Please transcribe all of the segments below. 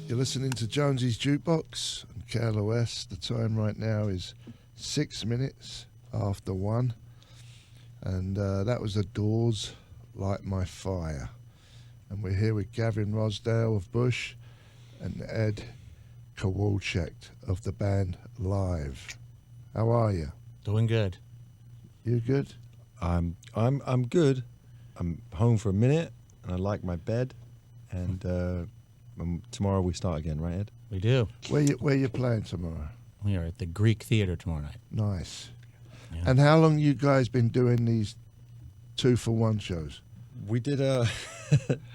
You're listening to Jonesy's Jukebox on KLOS. The time right now is 6 minutes after 1. And that was The Doors, Light My Fire. And we're here with Gavin Rossdale of Bush and Ed Kowalczyk of the band Live. How are you? Doing good. You good? I'm good. I'm home for a minute, and I like my bed. And tomorrow we start again, right, Ed? We do. Where you playing tomorrow? We are at the Greek Theater tomorrow night. Nice. Yeah. And how long you guys been doing these 2-for-1 shows? We did a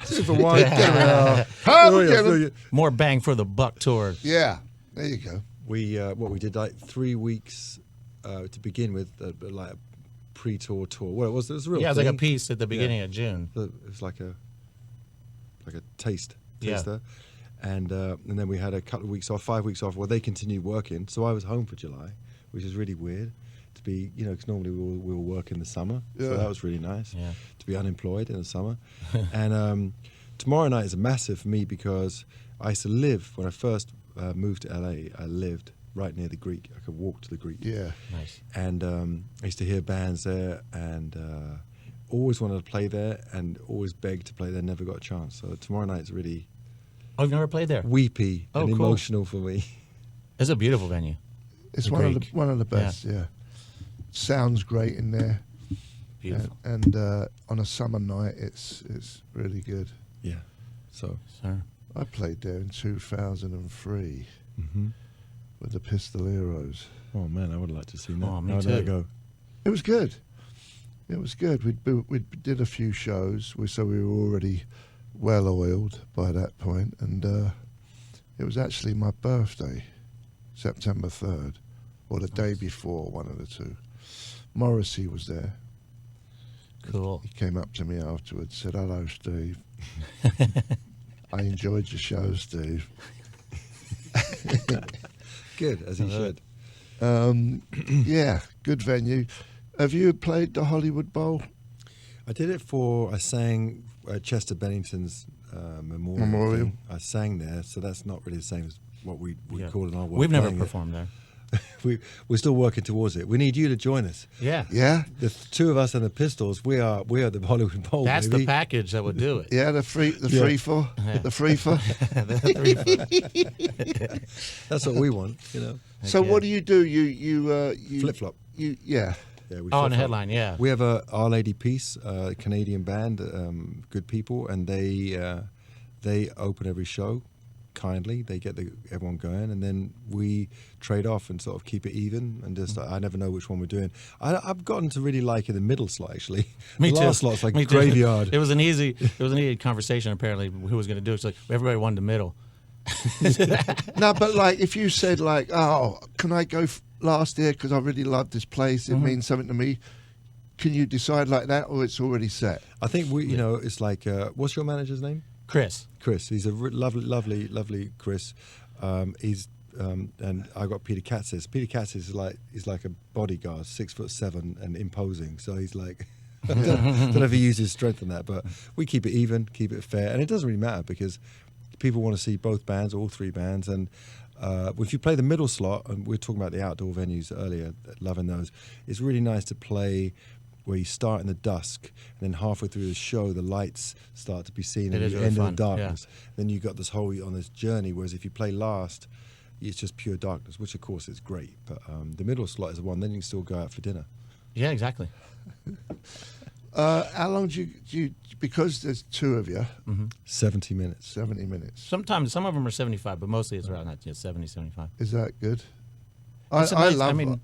2-for-1. More bang for the buck tour. Yeah, there you go. we did like 3 weeks to begin with, like a pre-tour tour. Well, it was a real. Yeah, it was thing. like a piece at the beginning of June. It was like a taster, Yeah. and then we had a couple of weeks off, 5 weeks off. Well, they continued working, so I was home for July, which is really weird to be, because normally we will work in the summer, so that was really nice to be unemployed in the summer. And tomorrow night is massive for me because I used to live, when I first moved to LA, I lived right near the Greek. I could walk to the Greek. Yeah. Nice. And I used to hear bands there, and always wanted to play there, and always begged to play there, never got a chance. So tomorrow night's really Oh, you've never played there? weepy and cool. emotional for me. It's a beautiful venue. It's The one Greek. of the best, yeah. Sounds great in there. Beautiful. And on a summer night, it's really good. Yeah. So. Sir. I played there in 2003 Mm-hmm. with the Pistoleros. Oh man, I would like to see that. Oh, me How did too. that go? It was good. It was good. We did a few shows, so we were already well oiled by that point, and it was actually my birthday, September 3rd, or the day before, one of the two. Morrissey was there. Cool. He came up to me afterwards, said, "Hello, Steve. I enjoyed your show, Steve." Good, as he should. Yeah, good venue. Have you played the Hollywood Bowl? I did it I sang Chester Bennington's memorial. Memorial. thing. I sang there, so that's not really the same as what we Yeah. call in our work. We've never playing it. performed there. We're still working towards it. We need you to join us. Yeah. Yeah, The two of us and the Pistols, we are the Hollywood Bowl. That's baby. the package that would do it. yeah, the free for the free for. That's what we want, So yeah. what do? You Flip flop. Yeah. Yeah, we Oh, on the flip-flop. headline, yeah. We have a Our Lady Peace, Canadian band, good people, and they open every show kindly. They get everyone going, and then we trade off and sort of keep it even. And just I never know which one we're doing. I've gotten to really like the middle slot actually. Me the too. last slot's like Me too. graveyard. It was an easy conversation apparently who was going to do it. It's like everybody wanted the middle. No, but like if you said like, "Oh, can I go last year because I really love this place. It means something to me." Can you decide like that, or it's already set? I think it's like what's your manager's name? Chris. Chris. He's a lovely Chris. He's and I got Peter Katzis. Peter Katzis is like a bodyguard, 6'7" and imposing. So he's like, I don't know if he uses strength in that, but we keep it even, keep it fair, and it doesn't really matter because people want to see both bands, all three bands, and if you play the middle slot, and we were talking about the outdoor venues earlier, loving those, it's really nice to play where you start in the dusk, and then halfway through the show, the lights start to be seen, and is you really end in the fun, darkness. Then you got this whole on this journey. Whereas if you play last, it's just pure darkness, which of course is great. But the middle slot is the one. Then you can still go out for dinner. Yeah, exactly. How long do you because there's two of you, 70 minutes. 70 minutes. Sometimes some of them are 75, but mostly it's around that 70, 75. Is that good? It's a I nice- love. I mean,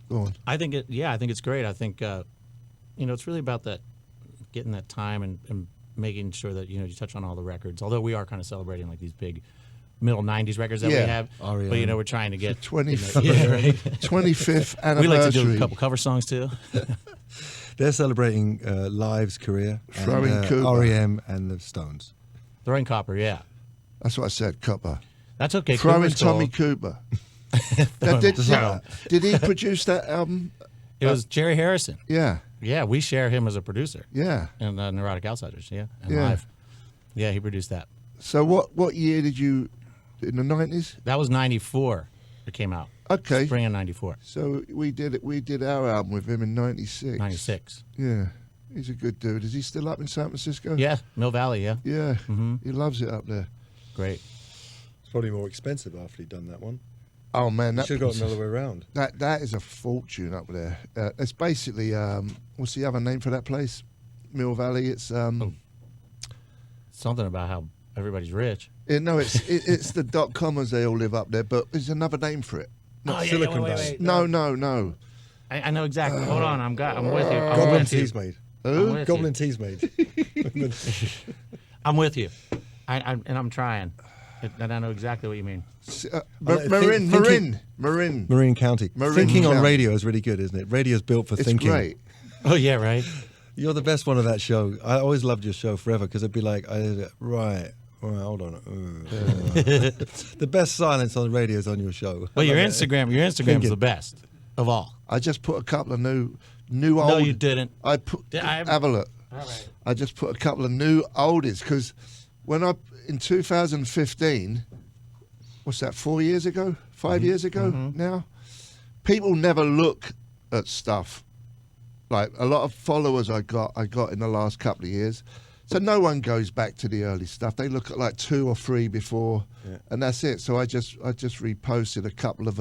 go on. I think it's great. I think it's really about that getting that time and making sure that you touch on all the records. Although we are kind of celebrating like these big middle 90s records that we have, REM. but we're trying to get 25th, yeah, right. 25th anniversary. We like to do a couple cover songs too. They're celebrating Live's career, Throwing and, Cuba. REM and the Stones. Throwing Copper, yeah. That's what I said, Copper. That's okay. Throwing Cooper's cool. Tommy Cooper. Did he produce that album? It was Jerry Harrison. Yeah, Yeah, we share him as a producer. yeah. And Neurotic Outsiders, yeah. And Yeah. Live. Yeah, he produced that. So what year did you in the 90s? That was 94. It came out. Okay. Spring of 94. So we did our album with him in 96. 96. Yeah. He's a good dude. Is he still up in San Francisco? Yeah, Mill Valley, yeah. Yeah. He loves it up there. Great. It's probably more expensive after he'd done that one. Oh man, You that should have got another way around. that is a fortune up there. It's basically what's the other name for that place? Mill Valley. It's Something about how everybody's rich. no, it's the .comers. They all live up there, but there's another name for it. Silicon Valley. No. I know exactly. Hold on, I'm with you. I'm Goblin with you. Tea's made. I'm with Goblin you. Tea's made. I'm with you. I'm trying. And I know exactly what you mean. Marin County. Marin Thinking on County. radio is really good, isn't it? Radio's built for It's thinking. great. Oh, yeah, right? You're the best one of that show. I always loved your show forever because it'd be like, right, hold on. The best silence on the radio is on your show. Well, your Instagram's Thinking. the best of all. I just put a couple of new No, old. you didn't. I put. I- Have a look. All right. I just put a couple of new oldies because in 2015, what's that? 4 years ago, 5 years ago now. People never look at stuff. Like a lot of followers I got in the last couple of years. So no one goes back to the early stuff. They look at like 2 or 3 before, and that's it. So I just reposted a couple of.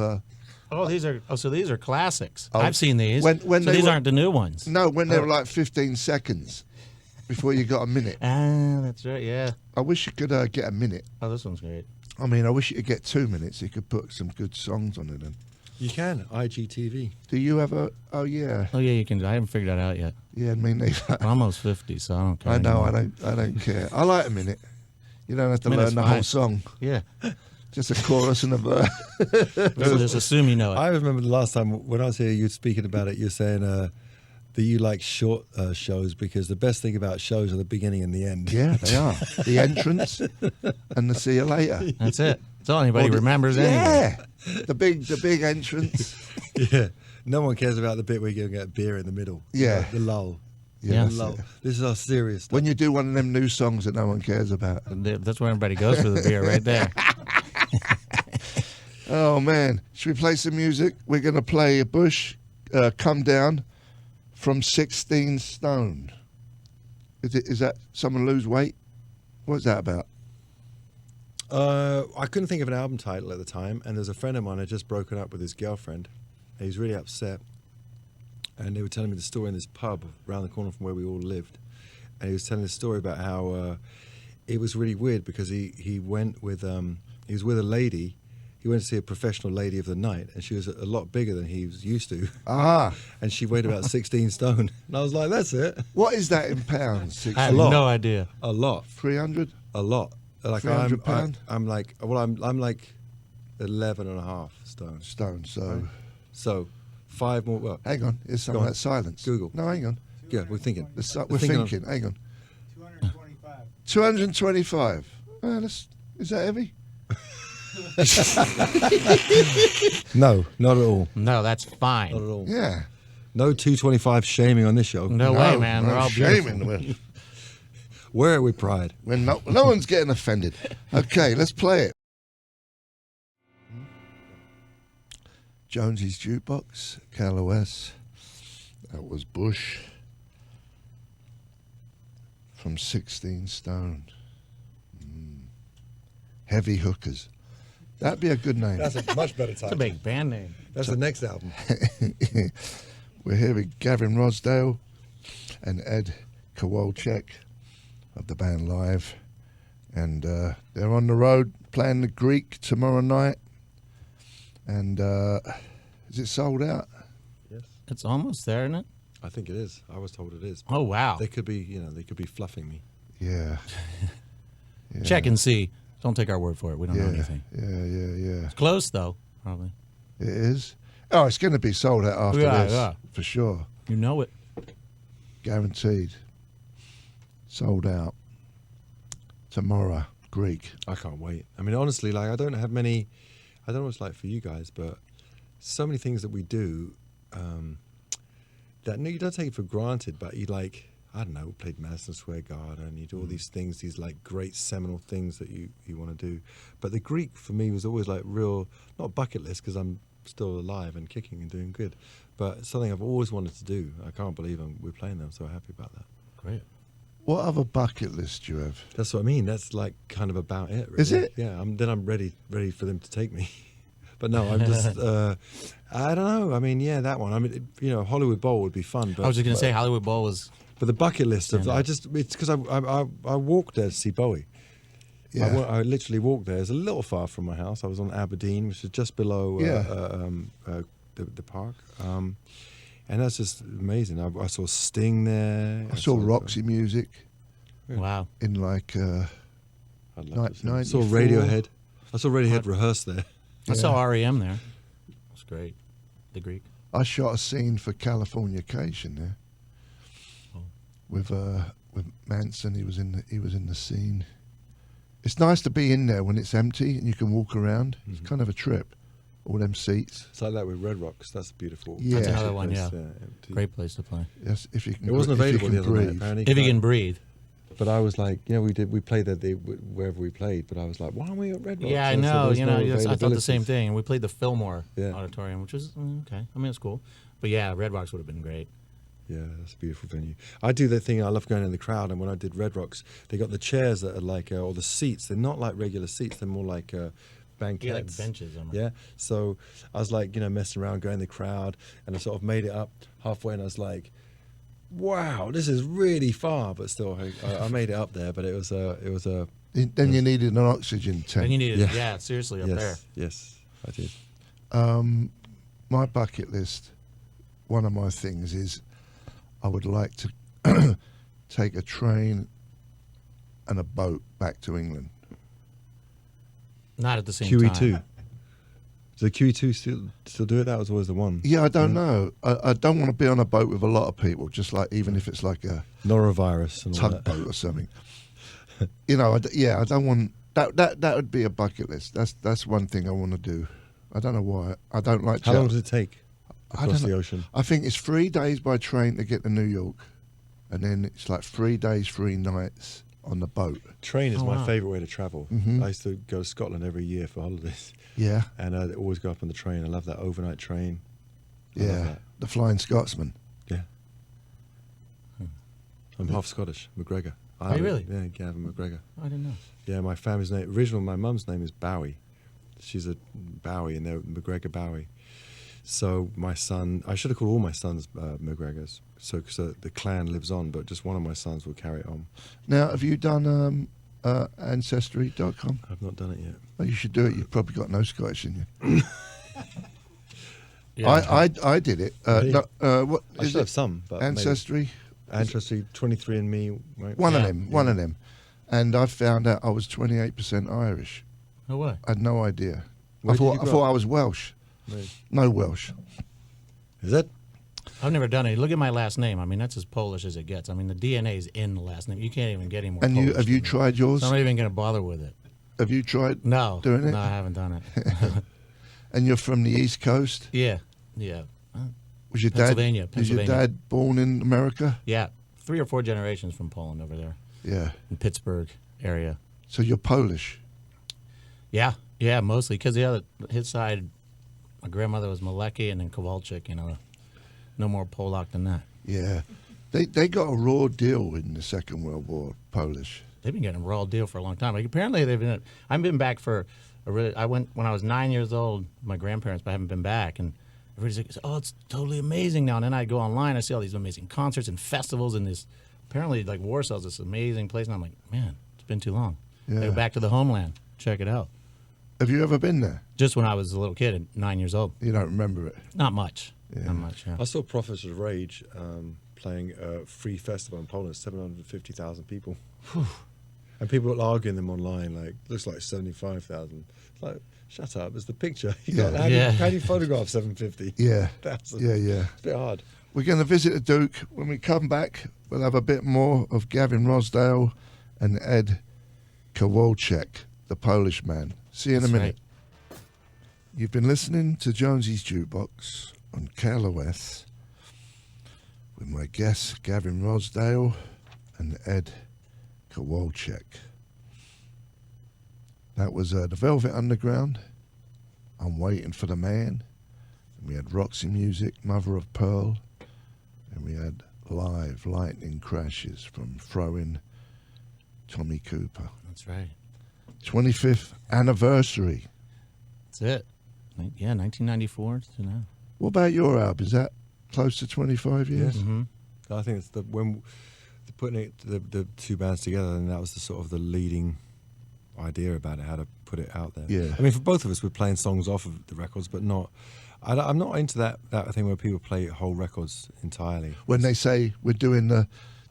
So these are classics. Oh, I've seen these. when so they these were- aren't the new ones. No, when they were like 15 seconds before you got a minute. Ah, that's right. Yeah. I wish you could get a minute. Oh, this one's great. I mean, I wish you could get 2 minutes. You could put some good songs on it. And You can. IGTV. do you ever? Oh yeah, Oh yeah, you can. I haven't figured that out yet. yeah. Me neither. I'm almost 50, so I don't care. I know. anymore. I don't care. I like a minute. You don't have to Minute's learn the fine. whole song. Yeah. Just a chorus and a verse. Just assume you know it. I remember the last time when I was here, you were speaking about it. You're saying that you like short shows because the best thing about shows are the beginning and the end. Yeah, they are. The entrance and the see you later. That's it. That's all anybody Or the- remembers anyway. Yeah, the big entrance. Yeah. No one cares about the bit where you go get a beer in the middle. Yeah. The lull. Yeah. The lull. This is our serious stuff. When you do one of them new songs that no one cares about. That's where everybody goes for the beer, right there. Oh man, should we play some music? We're gonna play Bush, "Come Down" from 16 Stone. Is that someone lose weight? What's that about? I couldn't think of an album title at the time, and there's a friend of mine had just broken up with his girlfriend. And he was really upset, and they were telling me the story in this pub around the corner from where we all lived. And he was telling the story about how it was really weird because he went with he was with a lady. He went to see a professional lady of the night, and she was a lot bigger than he was used to. Ah, And she weighed about 16 stone. And I was like, that's it. what is that in pounds? I have lot. no idea. A lot. 300? A lot. Like £300 pound? I'm like 11 and a half stone. Stone. So, So 5 more. Well, hang on. Here's some Go of on. that silence. Google. No, hang on. yeah, we're thinking. We're thinking. Hang on. 225. Is that heavy? No, not at all. No, that's Not at fine. all. Yeah. No 225 shaming on this show. No way, man. They're all shaming. beautiful. Wear it with pride. When no one's getting offended. Okay, let's play it. Jonesy's Jukebox, KLOS. That was Bush from 16 Stone. Heavy Hookers. That'd be a good name. That's a much better It's a title. big band name. That's the next album. We're here with Gavin Rossdale and Ed Kowalczyk of the band Live. And they're on the road playing the Greek tomorrow night. And is it sold out? Yes. It's almost there, isn't it? I think it is. I was told it is. Oh, wow. They could be, they could be fluffing me. Yeah. Yeah. Check and see. Don't take our word for it. We don't know anything. Yeah. It's close, though, probably. It is. Oh, it's going to be sold out after this. Yeah. For sure. You know it. Guaranteed. Sold out. Tomorrow, Greek. I can't wait. I mean, honestly, like, I don't know what it's like for you guys, but so many things that we do that you don't take it for granted, but you like, I don't know, played Madison Square Garden. You do all these things, these like great seminal things that you want to do. But the Greek for me was always like real, not bucket list because I'm still alive and kicking and doing good, but something I've always wanted to do. I can't believe we're playing them. I'm so happy about that. Great. What other bucket list do you have? That's what I mean. That's like kind of about it. Really. Is it? Yeah. Then I'm ready for them to take me. But no, I'm just. I don't know. I mean, yeah, that one. I mean, Hollywood Bowl would be fun. But I was just gonna say Hollywood Bowl was. But the bucket list of it's because I walked there to see Bowie. Yeah. I literally walked there. It's a little far from my house. I was on Aberdeen, which is just below the park. And that's just amazing. I saw Sting there. I saw Roxy Music Wow. in like I'd love to see. I 94. saw Radiohead. I saw Radiohead rehearse there. I saw REM there. It was great. The Greek. I shot a scene for Californication there with Manson. He was in the scene. It's nice to be in there when it's empty and you can walk around. It's kind of a trip. All them seats. It's like that with Red Rocks. That's beautiful. Yeah. That's another one. Place, Yeah. empty. Great place to play. Yes, if you can. It wasn't if you available can the other night. breathe. Apparently, If you can breathe. But I was like, we played there wherever we played. But I was like, why aren't we at Red Rocks? Yeah, I So know. there's no I thought the same availabilities. thing. And we played the Fillmore Yeah. Auditorium, which was okay. I mean, it's cool. But yeah, Red Rocks would have been great. Yeah, that's a beautiful venue. I do that thing. I love going in the crowd. And when I did Red Rocks, they got the chairs that are like, or the seats. They're not like regular seats. They're more like banquettes. Yeah, like benches. Yeah. So I was like, messing around, going in the crowd, and I sort of made it up halfway, and I was like, wow, this is really far, but still, I made it up there. But it was a. Then you needed an oxygen tank. And you needed, Yeah. seriously, up there. Yes, I did. My bucket list, one of my things is I would like to take a train and a boat back to England. Not at the same QE2. time. Does the QE2 still do it? That was always the one. Yeah, I don't know. I don't want to be on a boat with a lot of people, just like even if it's like a Norovirus and all that. tugboat or something. I don't want that. That would be a bucket list. That's one thing I want to do. I don't know why. I don't like. How long does it take I across don't the know. ocean? I think it's 3 days by train to get to New York, and then it's like 3 days, 3 nights on the boat. Train is Oh, my wow. favourite way to travel. Mhm. I used to go to Scotland every year for holidays, Yeah, and I'd always go up on the train. I love that overnight train. I love yeah. that. The Flying Scotsman. Yeah. I'm half Scottish, McGregor. Are you really? Yeah, Gavin McGregor. I didn't know. Yeah, my family's name, my mum's name is Bowie. She's a Bowie, and they're McGregor Bowie. So my son, I should have called all my sons McGregors, so the clan lives on, but just one of my sons will carry it on. Now, have you done Ancestry.com? I've not done it yet. Well, you should do it. You've probably got no Scottish in you. Yeah. I did it. Really? What I is should have it? some, but maybe. Ancestry. Ancestry, 23andMe, right? One Yeah. of them. One of them. And I found out I was 28% Irish. No way. I had no idea. Where I did you thought grow up? I was Welsh. Right. No Welsh. Is that? I've never done it. Look at my last name. I mean, that's as Polish as it gets. I mean, the DNA is in the last name. You can't even get any more And Polish have you than me. tried yours? So I'm not even going to bother with it. Have you tried? No. Doing it? No, I haven't done it. And you're from the East Coast? Yeah. Yeah. Was your dad? Pennsylvania, Was your Pennsylvania. dad born in America? Yeah. 3 or 4 generations from Poland over there Yeah. in Pittsburgh area. So you're Polish. Yeah. Yeah, mostly. Because his side, my grandmother was Malecki and then Kowalczyk, No more Polak than that. Yeah. They got a raw deal in the Second World War, Polish. They've been getting a raw deal for a long time. Like, apparently, I've been back for I went when I was 9 years old. My grandparents, but I haven't been back. And everybody's like, "Oh, it's totally amazing now." And then I go online, I see all these amazing concerts and festivals, and this apparently like Warsaw's this amazing place. And I'm like, man, it's been too long. Yeah. Go back to the homeland, check it out. Have you ever been there? Just when I was a little kid, at 9 years old. You don't remember it. Not much. Yeah. Not much. Yeah. I saw Prophets of Rage playing a free festival in Poland, 750,000 people. And people are arguing them online, like, looks like 75,000. It's like, shut up, it's the picture. How do you photograph 750? Yeah. 1,000? Yeah. It's a bit hard. We're going to visit the Duke. When we come back, we'll have a bit more of Gavin Rossdale and Ed Kowalczyk, the Polish man. See you in a That's minute. You've been listening to Jonesy's Jukebox on KLOS. with my guests Gavin Rossdale and Ed Kowalczyk. That was the Velvet Underground, I'm Waiting for the Man. And we had Roxy Music, Mother of Pearl. And we had Live Lightning Crashes from Throwing Tommy Cooper. That's right. 25th anniversary. That's it. Yeah, 1994 to now. What about your album? Is that close to 25 years? Yes. Mm-hmm. I think it's when putting it the two bands together, and that was the sort of the leading idea about it, how to put it out there. Yeah. I mean, for both of us, we're playing songs off of the records, but not. I'm not into that thing where people play whole records entirely. When they say we're doing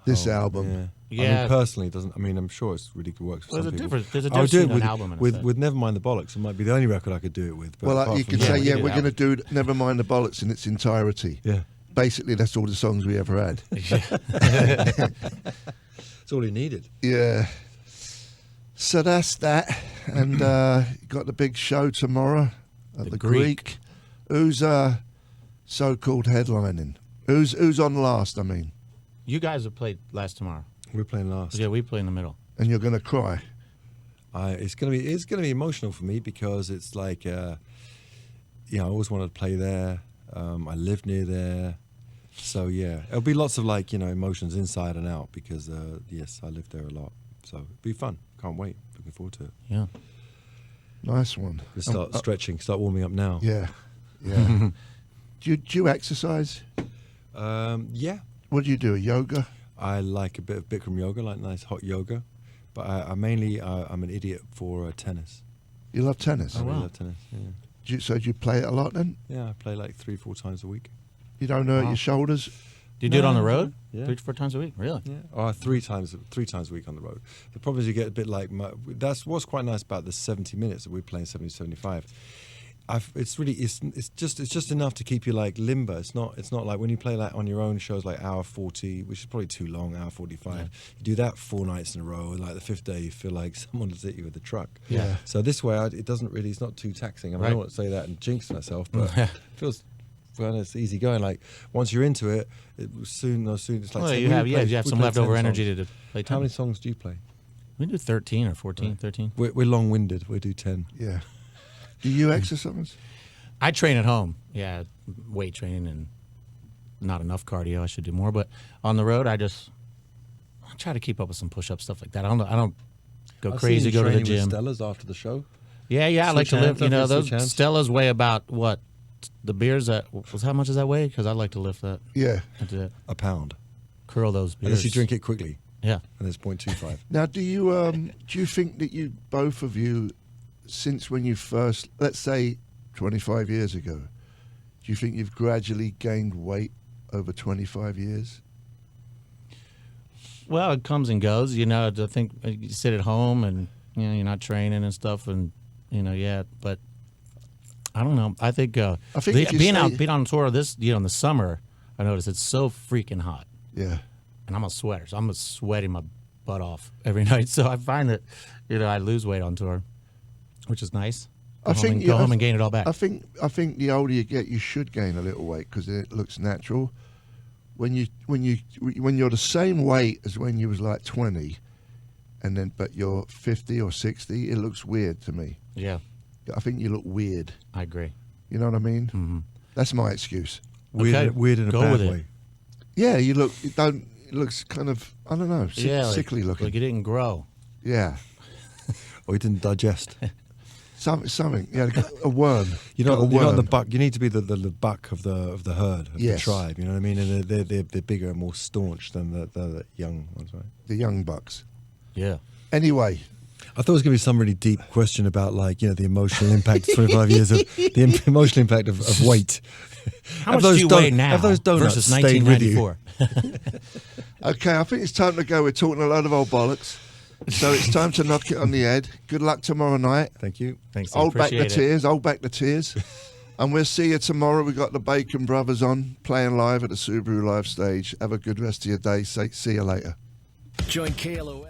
this album. Yeah. Yeah. I mean, personally, it doesn't. I mean, I'm sure it's really good work for Well, some there's a people. difference. There's a I would difference do it between with, an album and a with, set. with Nevermind the Bollocks. It might be the only record I could do it with. But Well, apart you from could that- say, we yeah, did we're that. going to do Never Mind the Bollocks in its entirety. Yeah. Basically, that's all the songs we ever had. It's all he needed. Yeah. So that's that. And you got the big show tomorrow at the Greek. Who's so-called headlining? Who's on last, I mean? You guys have played last tomorrow. We're playing last. Yeah, we play in the middle. And you're going to cry. It's gonna be emotional for me because it's like, I always wanted to play there. I live near there, so yeah, it'll be lots of like emotions inside and out because yes, I live there a lot, so it'll be fun. Can't wait. Looking forward to it. Yeah. Nice one. We'll start stretching, start warming up now. Yeah. Yeah. do you exercise? Yeah, What do you do? Yoga? I like a bit of Bikram yoga, like nice hot yoga, but I'm an idiot for tennis. You love tennis? I really wow. love tennis. Yeah. So do you play it a lot then? Yeah, I play like 3-4 times a week. You don't hurt Wow. your shoulders? Do you do it on the No, road? yeah. 3 to 4 times a week? Really? Yeah, or three times a week on the road. The problem is you get a bit like that's what's quite nice about the 70 minutes that we're playing 70-75. It's just enough to keep you like limber. It's not like when you play like on your own shows like hour 40, which is probably too long, hour 45. Yeah. You do that 4 nights in a row, and like the 5th day you feel like someone has hit you with a truck. Yeah. So this way it doesn't really. It's not too taxing. I mean, I Right. don't want to say that and jinx myself, but it feels. Well, it's easy going. Like once you're into it, soon it's like. Well, say you we have play- you have we some play leftover 10 energy songs. to play How many 10. songs do you play? We do 13 or 14, Right. 13. We're long-winded. We do 10. Yeah. Do you exercise? I train at home. Yeah, weight training and not enough cardio. I should do more. But on the road, I try to keep up with some push-ups, stuff like that. I don't go I've crazy, seen you go to the training with gym. Stella's after the show. Yeah, I like Switch to lift. hands, Those switch hands. Stella's weigh about what? The beers how much does that weigh? Because I like to lift that. Yeah. I do it. A pound. Curl those beers. Unless you drink it quickly, Yeah. and it's 0.25. Now, do you think that both of you, since when you first, let's say 25 years ago, do you think you've gradually gained weight over 25 years? Well, it comes and goes. I think you sit at home and you're not training and stuff, and but I don't know. I think I think if you being on tour this in the summer, I noticed it's so freaking hot, Yeah. and I'm a sweater, so I'm sweating my butt off every night. So I find that I lose weight on tour, which is nice. Go home and gain it all back. I think the older you get, you should gain a little weight because it looks natural. When you're the same weight as when you was like 20, but you're 50 or 60, it looks weird to me. Yeah, I think you look weird. I agree. You know what I mean? Mm-hmm. That's my excuse. Okay, Weird in a go bad with it. way. Yeah, you look. It looks kind of. I don't know. Sickly looking. Like you didn't grow. Yeah. Or you didn't digest. Something. Yeah, a worm. You're not worm. the buck. You need to be the buck of the herd, of Yes. the tribe. You know what I mean? And they're bigger and more staunch than the young ones, right? The young bucks. Yeah. Anyway, I thought it was going to be some really deep question about the emotional impact of 25 years of the emotional impact of weight. How much do you weigh now Have those donuts versus stayed with you? 1994? okay, I think it's time to go. We're talking a load of old bollocks. So it's time to knock it on the head. Good luck tomorrow night. Thank you. Thanks. Hold back the appreciate it. tears. Hold back the tears. And we'll see you tomorrow. We've got the Bacon Brothers on, playing live at the Subaru Live stage. Have a good rest of your day. See you later. Join KLOS.